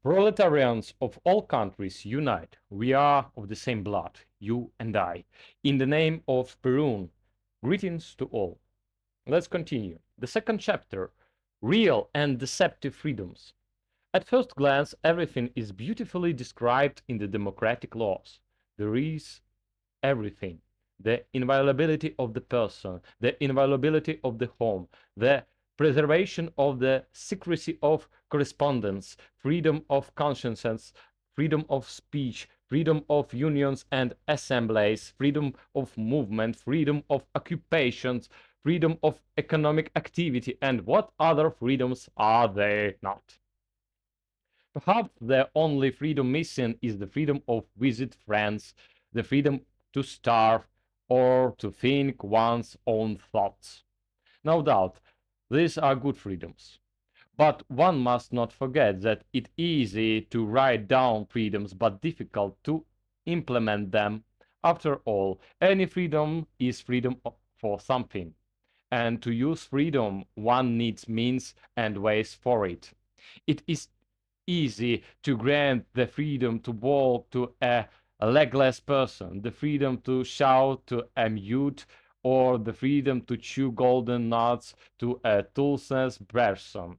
Proletarians of all countries unite. We are of the same blood, you and I. In the name of Perun, greetings to all. Let's continue. The second chapter, real and deceptive freedoms. At first glance, everything is beautifully described in the democratic laws. There is everything: the inviolability of the person, the inviolability of the home, the preservation of the secrecy of correspondence, freedom of conscience, freedom of speech, freedom of unions and assemblies, freedom of movement, freedom of occupations, freedom of economic activity, and what other freedoms are there not? Perhaps the only freedom missing is the freedom of visit friends, the freedom to starve, or to think one's own thoughts. No doubt, these are good freedoms. But one must not forget that it is easy to write down freedoms but difficult to implement them. After all, any freedom is freedom for something. And to use freedom, one needs means and ways for it. It is easy to grant the freedom to walk to a legless person, the freedom to shout to a mute, or the freedom to chew golden nuts to a toothless person.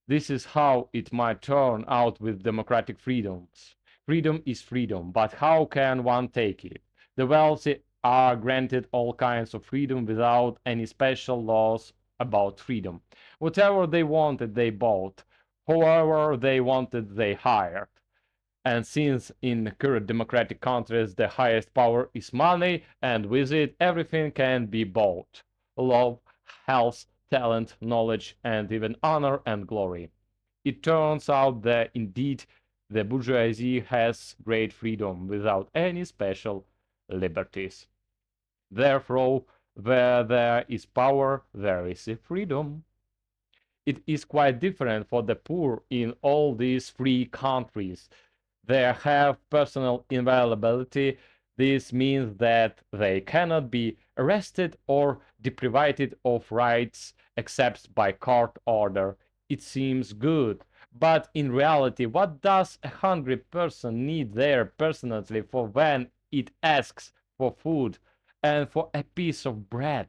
This is how it might turn out with democratic freedoms. Freedom is freedom, but how can one take it? The wealthy are granted all kinds of freedom without any special laws about freedom. Whatever they wanted, they bought. Whoever they wanted, they hired. And since in current democratic countries the highest power is money, and with it everything can be bought: love, health, talent, knowledge, and even honor and glory. It turns out that indeed the bourgeoisie has great freedom without any special liberties. Therefore, where there is power, there is freedom. It is quite different for the poor in all these free countries. They have personal inviolability. This means that they cannot be arrested or deprived of rights except by court order. It seems good, but in reality, what does a hungry person need there personally for when it asks for food and for a piece of bread?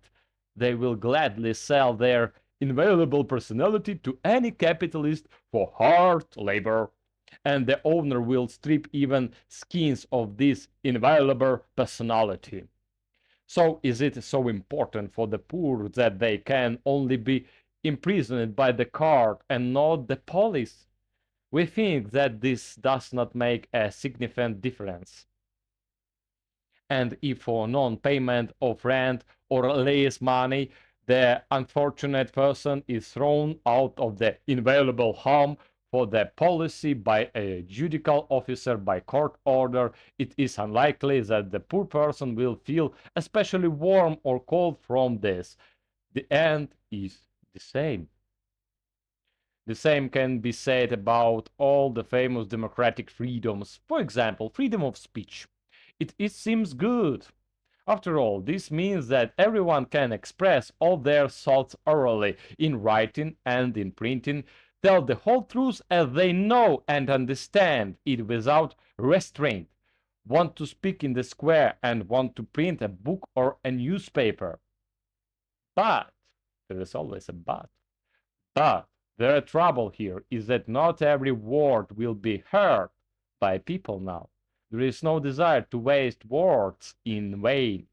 They will gladly sell their invaluable personality to any capitalist for hard labor, and the owner will strip even skins of this inviolable personality. So is it so important for the poor that they can only be imprisoned by the court and not the police? We think that this does not make a significant difference. And if for non-payment of rent or lease money, the unfortunate person is thrown out of the invaluable home for the policy by a judicial officer by court order, it is unlikely that the poor person will feel especially warm or cold from this. The end is the same. The same can be said about all the famous democratic freedoms. For example, freedom of speech. It seems good. After all, this means that everyone can express all their thoughts orally, in writing and in printing, tell the whole truth as they know and understand it without restraint, want to speak in the square and want to print a book or a newspaper. But, there is always a but the trouble here is that not every word will be heard by people now. There is no desire to waste words in vain,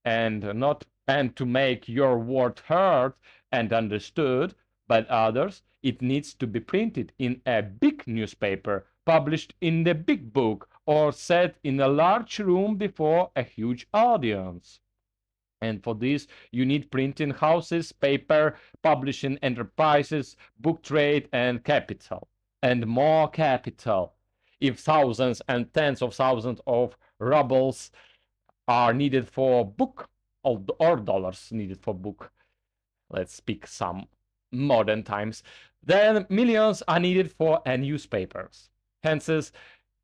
and to make your word heard and understood by others. It needs to be printed in a big newspaper, published in the big book, or set in a large room before a huge audience. And for this, you need printing houses, paper, publishing enterprises, book trade, and capital. And more capital. If thousands and tens of thousands of rubles are needed for book, or dollars needed for book, let's speak some modern times, then millions are needed for newspapers. Hence,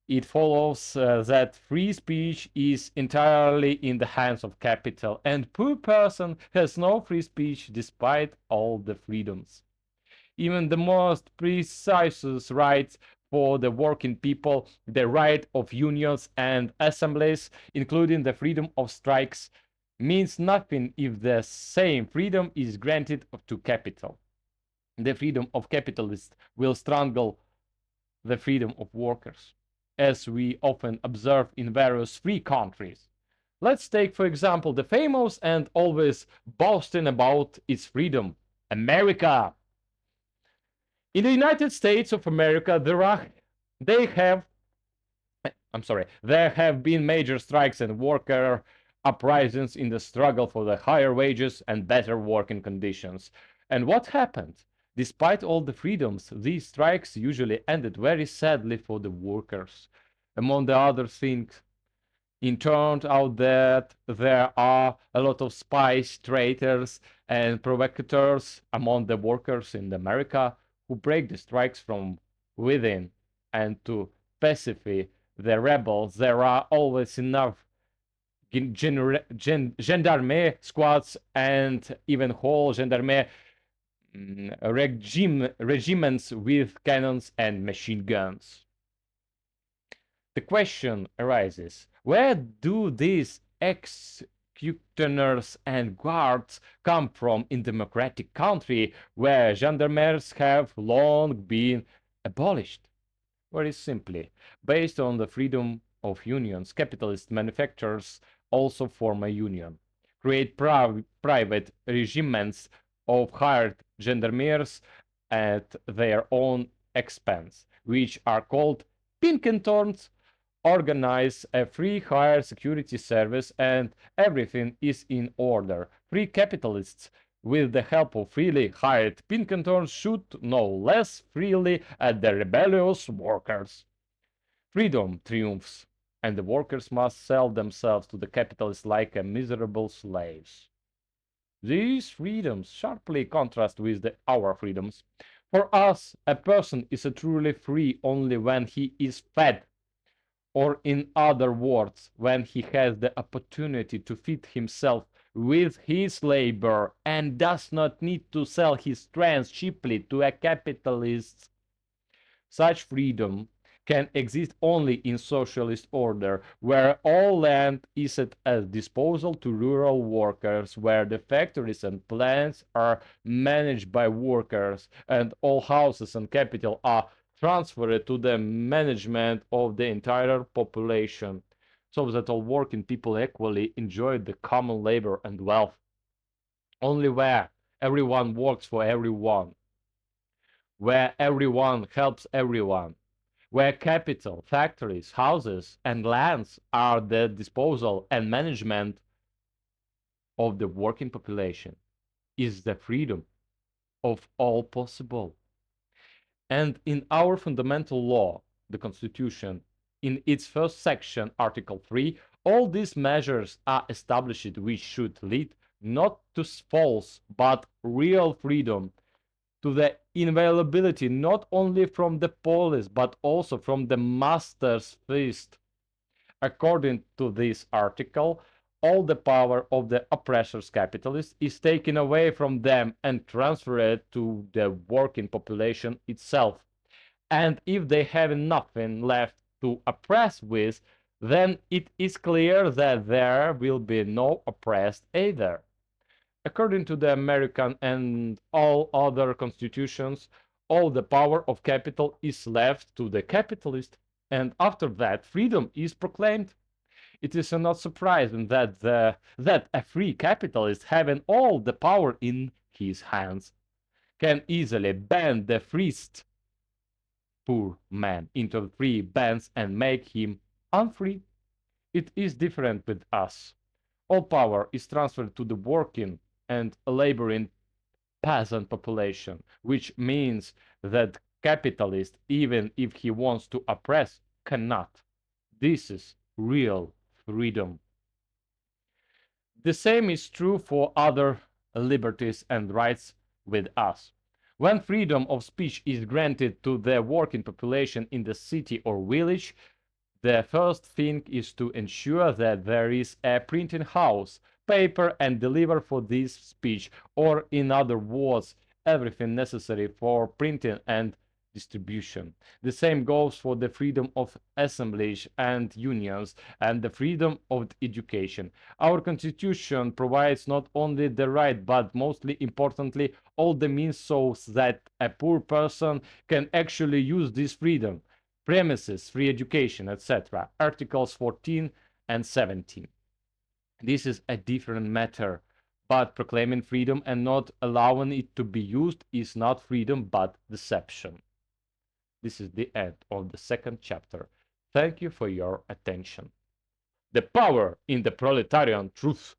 it follows that free speech is entirely in the hands of capital, and poor person has no free speech despite all the freedoms. Even the most precise rights for the working people, the right of unions and assemblies, including the freedom of strikes, means nothing if the same freedom is granted to capital. The freedom of capitalists will strangle the freedom of workers, as we often observe in various free countries. Let's take, for example, the famous and always boasting about its freedom, America. In the United States of America, there have been major strikes and worker uprisings in the struggle for the higher wages and better working conditions. And what happened? Despite all the freedoms, these strikes usually ended very sadly for the workers. Among the other things, it turned out that there are a lot of spies, traitors, and provocateurs among the workers in America who break the strikes from within. And to pacify the rebels, there are always enough gendarme squads and even whole gendarme regiments with cannons and machine guns. The question arises, where do these executioners and guards come from in democratic country where gendarmes have long been abolished? Very simply, based on the freedom of unions, capitalist manufacturers also form a union, create private regiments of hired gendarmeries at their own expense, which are called Pinkertons, organize a free hire security service, and everything is in order. Free capitalists, with the help of freely hired Pinkertons, should no less freely at the rebellious workers. Freedom triumphs, and the workers must sell themselves to the capitalists like miserable slaves. These freedoms sharply contrast with our freedoms. For us, a person is truly free only when he is fed, or in other words, when he has the opportunity to feed himself with his labor and does not need to sell his strength cheaply to a capitalist. Such freedom can exist only in socialist order, where all land is at a disposal to rural workers, where the factories and plants are managed by workers, and all houses and capital are transferred to the management of the entire population, so that all working people equally enjoy the common labor and wealth. Only where everyone works for everyone, where everyone helps everyone, where capital, factories, houses, and lands are at the disposal and management of the working population, is the freedom of all possible. And in our fundamental law, the Constitution, in its first section, Article 3, all these measures are established which should lead not to false but real freedom, to the inviolability not only from the police but also from the master's fist. According to this article, all the power of the oppressor's capitalists is taken away from them and transferred to the working population itself. And if they have nothing left to oppress with, then it is clear that there will be no oppressed either. According to the American and all other constitutions, all the power of capital is left to the capitalist, and after that freedom is proclaimed. It is not surprising that a free capitalist, having all the power in his hands, can easily bend the freest poor man into three bands and make him unfree. It is different with us. All power is transferred to the working and laboring peasant population, which means that capitalist, even if he wants to oppress, cannot. This is real freedom. The same is true for other liberties and rights with us. When freedom of speech is granted to the working population in the city or village, the first thing is to ensure that there is a printing house, paper, and deliver for this speech, or in other words, everything necessary for printing and distribution. The same goes for the freedom of assemblage and unions and the freedom of education. Our constitution provides not only the right but mostly importantly all the means so that a poor person can actually use this freedom. Premises, free education, etc. Articles 14 and 17. This is a different matter, but proclaiming freedom and not allowing it to be used is not freedom but deception. This is the end of the second chapter. Thank you for your attention. The power in the proletarian truth.